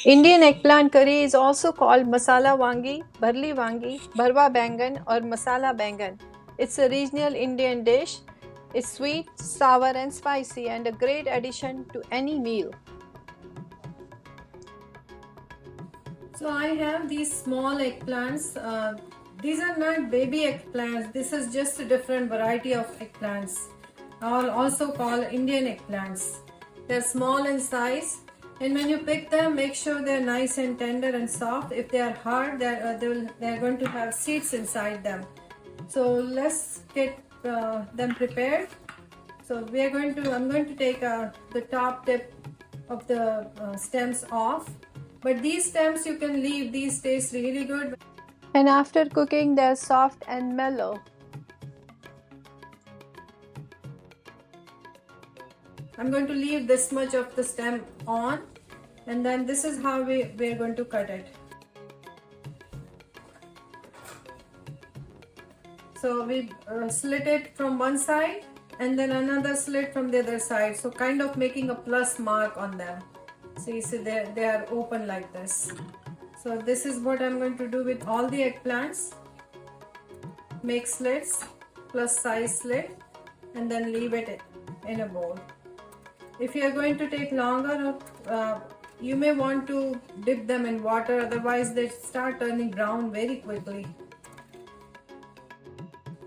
Indian eggplant curry is also called masala vangi, bharli vangi, bharwa Baingan or masala Baingan. It's a regional Indian dish. It's sweet, sour and spicy and a great addition to any meal. So I have these small eggplants. These are not baby eggplants. This is just a different variety of eggplants. Are also called Indian eggplants. They're small in size, and when you pick them, make sure they're nice and tender and soft. If they are hard, they're going to have seeds inside them. So let's get them prepared. So I'm going to take the top tip of the stems off. But these stems you can leave, these taste really good. And after cooking, they're soft and mellow. I'm going to leave this much of the stem on, and then this is how we're going to cut it. So we slit it from one side and then another slit from the other side, so kind of making a plus mark on them. So you see they are open like this. So this is what I'm going to do with all the eggplants. Make slits, plus size slit, and then leave it in a bowl. If you are going to take longer, you may want to dip them in water, otherwise they start turning brown very quickly.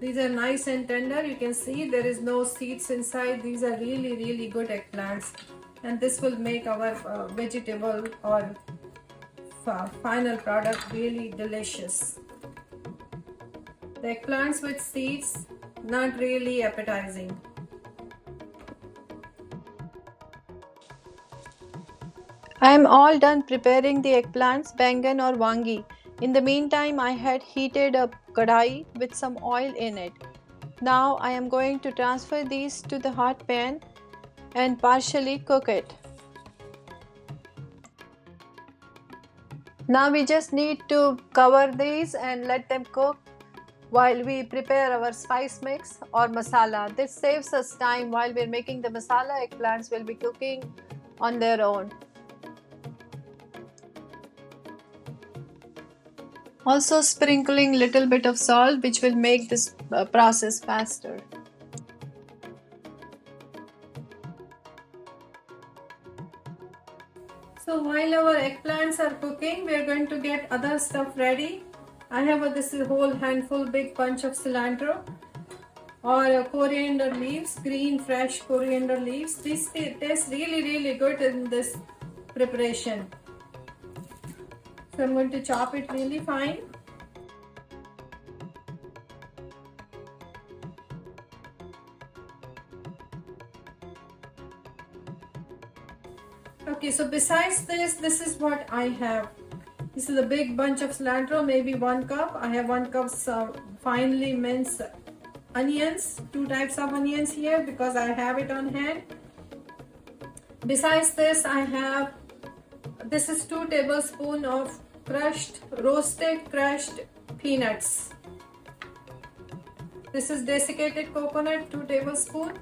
These are nice and tender. You can see there is no seeds inside. These are really good eggplants, and this will make our vegetable or final product really delicious. The eggplants with seeds, not really appetizing. I am all done preparing the eggplants, Baingan or Vangi. In the meantime, I had heated a kadai with some oil in it. Now I am going to transfer these to the hot pan and partially cook it. Now we just need to cover these and let them cook while we prepare our spice mix or masala. This saves us time. While we're making the masala, eggplants will be cooking on their own. Also sprinkling little bit of salt, which will make this process faster. So while our eggplants are cooking, we are going to get other stuff ready. I have this whole handful, big bunch of cilantro or coriander leaves, green fresh coriander leaves. This tastes really good in this preparation. So I'm going to chop it really fine. Okay, so besides this is what I have. This is a big bunch of cilantro, maybe 1 cup. I have 1 cup finely minced onions, 2 types of onions here because I have it on hand. Besides this, this is 2 tablespoons of roasted crushed peanuts. This is desiccated coconut, 2 tablespoons.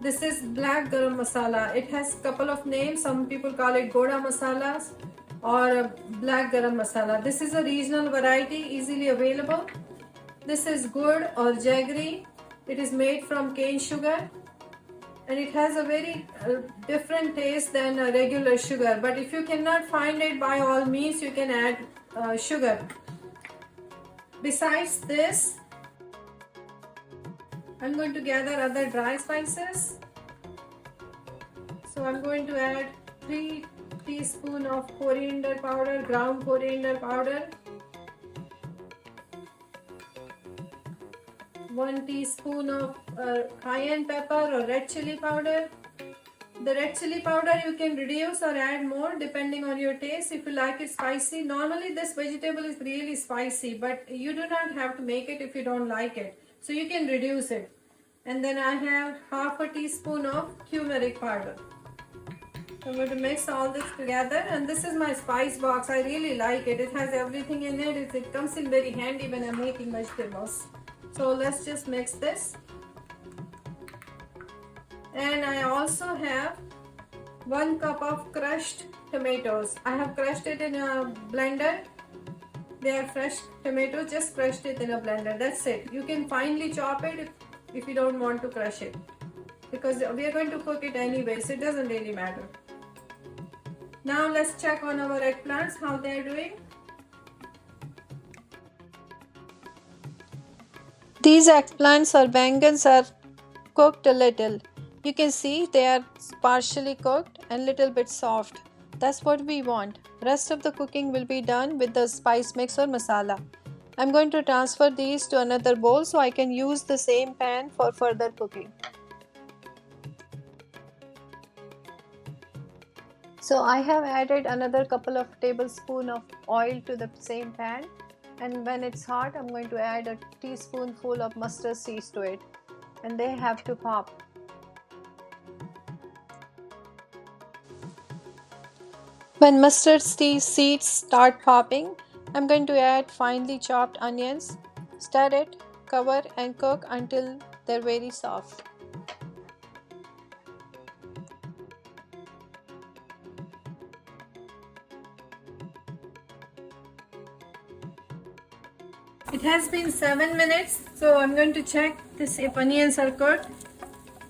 This is black garam masala. It has a couple of names. Some people call it goda masalas or black garam masala. This is a regional variety, easily available. This is gur or jaggery. It is made from cane sugar, and it has a very different taste than a regular sugar. But if you cannot find it, by all means you can add sugar. Besides this, I'm going to gather other dry spices. So I'm going to add 3 teaspoons of coriander powder, ground coriander powder, 1 teaspoon of cayenne pepper or red chili powder. The red chili powder you can reduce or add more depending on your taste if you like it spicy. Normally this vegetable is really spicy, but you do not have to make it if you don't like it. So you can reduce it. And then I have half a teaspoon of turmeric powder. So I'm going to mix all this together, and this is my spice box. I really like it. It has everything in it. It comes in very handy when I'm making vegetables. So let's just mix this. And I also have 1 cup of crushed tomatoes. I have crushed it in a blender. They are fresh tomatoes, just crushed it in a blender. That's it. You can finely chop it if you don't want to crush it, because we are going to cook it anyway, so it doesn't really matter. Now let's check on our eggplants, how they are doing. These eggplants or baingans are cooked a little. You can see they are partially cooked and little bit soft. That's what we want. Rest of the cooking will be done with the spice mix or masala. I'm going to transfer these to another bowl so I can use the same pan for further cooking. So I have added another couple of tablespoons of oil to the same pan, and when it's hot I'm going to add a teaspoonful of mustard seeds to it, and they have to pop. When mustard seeds start popping, I'm going to add finely chopped onions, stir it, cover and cook until they're very soft. It has been 7 minutes, so I'm going to check this if onions are cooked.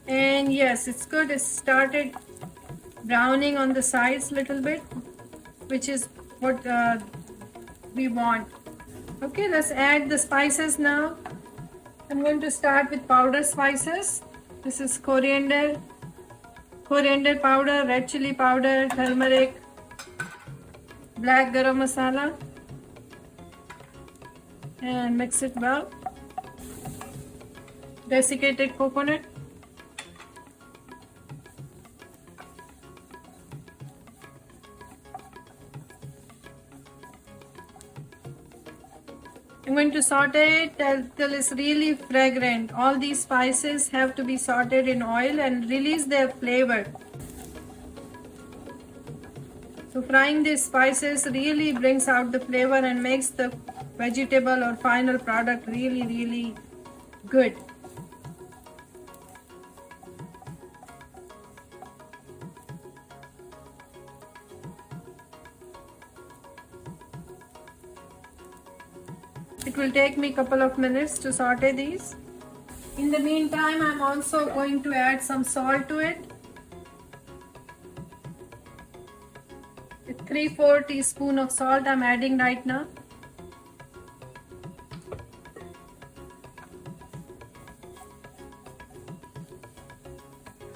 And yes, it's good. It started browning on the sides a little bit, which is what we want. Okay, let's add the spices now. I'm going to start with powder spices. This is coriander powder, red chili powder, turmeric, black garam masala, and mix it well. Desiccated coconut, I'm going to saute it till it's really fragrant. All these spices have to be sauteed in oil and release their flavor. So frying these spices really brings out the flavor and makes the vegetable or final product really good. It will take me a couple of minutes to saute these. In the meantime, I'm also going to add some salt to it. 3/4 teaspoon of salt I'm adding right now.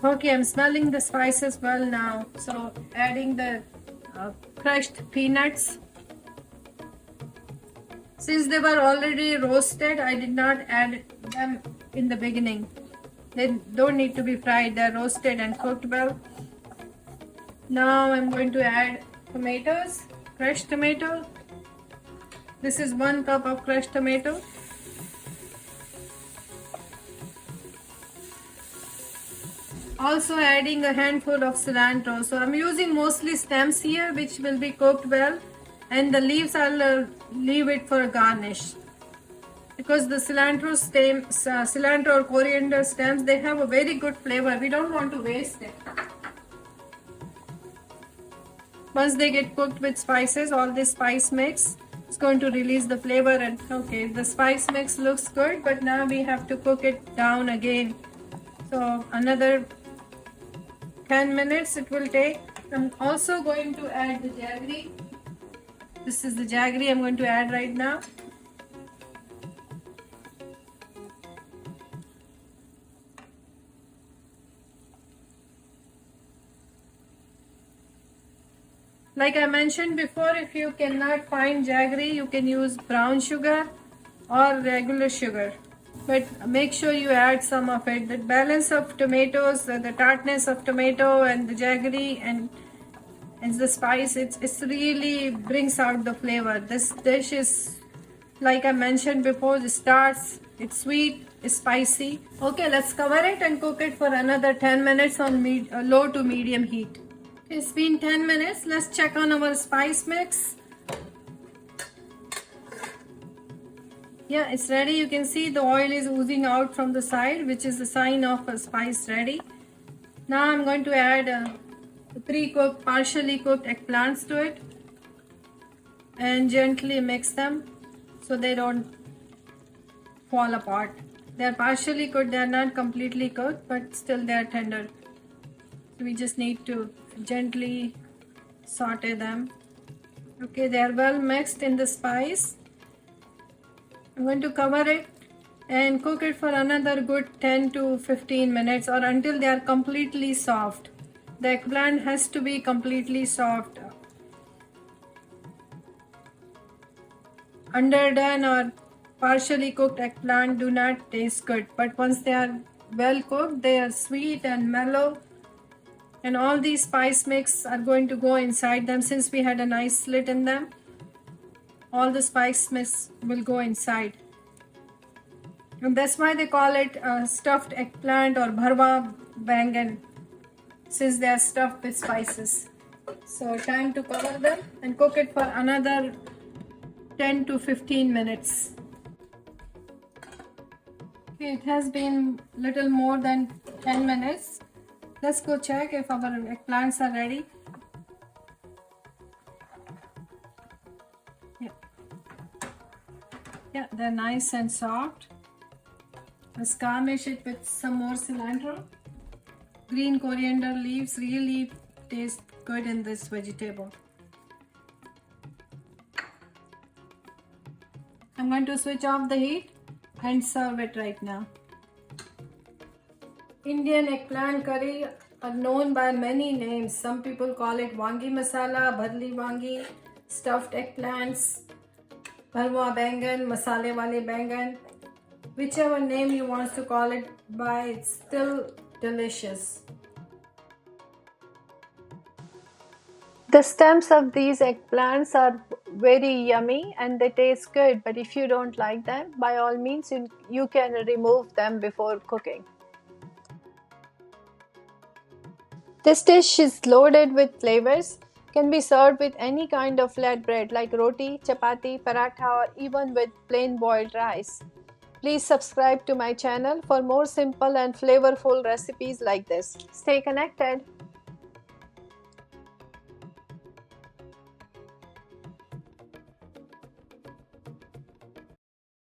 Okay, I'm smelling the spices well now. So adding the crushed peanuts. Since they were already roasted, I did not add them in the beginning. They don't need to be fried. They're roasted and cooked well. Now I'm going to add tomatoes, crushed tomato. This is 1 cup of crushed tomato. Also adding a handful of cilantro. So I'm using mostly stems here, which will be cooked well, and the leaves I'll leave it for garnish, because the cilantro or coriander stems, they have a very good flavor. We don't want to waste it. Once they get cooked with spices, all this spice mix is going to release the flavor. And okay, the spice mix looks good, but now we have to cook it down again. So another 10 minutes it will take. I'm also going to add the jaggery. This is the jaggery I'm going to add right now. Like I mentioned before, if you cannot find jaggery, you can use brown sugar or regular sugar. But make sure you add some of it. The balance of tomatoes, the tartness of tomato and the jaggery and the spice, it's really brings out the flavor. This dish is, like I mentioned before, it's sweet, it's spicy. Okay, let's cover it and cook it for another 10 minutes on low to medium heat. It's been 10 minutes. Let's check on our spice mix. Yeah, it's ready. You can see the oil is oozing out from the side, which is a sign of a spice ready. Now I'm going to add pre-cooked, partially cooked eggplants to it and gently mix them so they don't fall apart. They are partially cooked, they are not completely cooked, but still they are tender. So we just need to gently saute them. Okay, they are well mixed in the spice. I'm going to cover it and cook it for another good 10 to 15 minutes or until they are completely soft. The eggplant has to be completely soft. Underdone or partially cooked eggplant do not taste good, but once they are well cooked, they are sweet and mellow, and all these spice mix are going to go inside them. Since we had a nice slit in them, all the spice mix will go inside, and that's why they call it stuffed eggplant or bharwa bangan, since they are stuffed with spices. So time to cover them and cook it for another 10 to 15 minutes. Okay, it has been little more than 10 minutes. Let's go check if our eggplants are ready. Yeah, they're nice and soft. Let's garnish it with some more cilantro. Green coriander leaves really taste good in this vegetable. I'm going to switch off the heat and serve it right now. Indian eggplant curry are known by many names. Some people call it Vangi masala, bhadli Vangi, stuffed eggplants, bharwa Baingan, masale wale Baingan. Whichever name you want to call it by, it's still delicious. The stems of these eggplants are very yummy and they taste good, but if you don't like them, by all means you can remove them before cooking. This dish is loaded with flavors, can be served with any kind of flat bread like roti, chapati, paratha, or even with plain boiled rice. Please subscribe to my channel for more simple and flavorful recipes like this. Stay connected.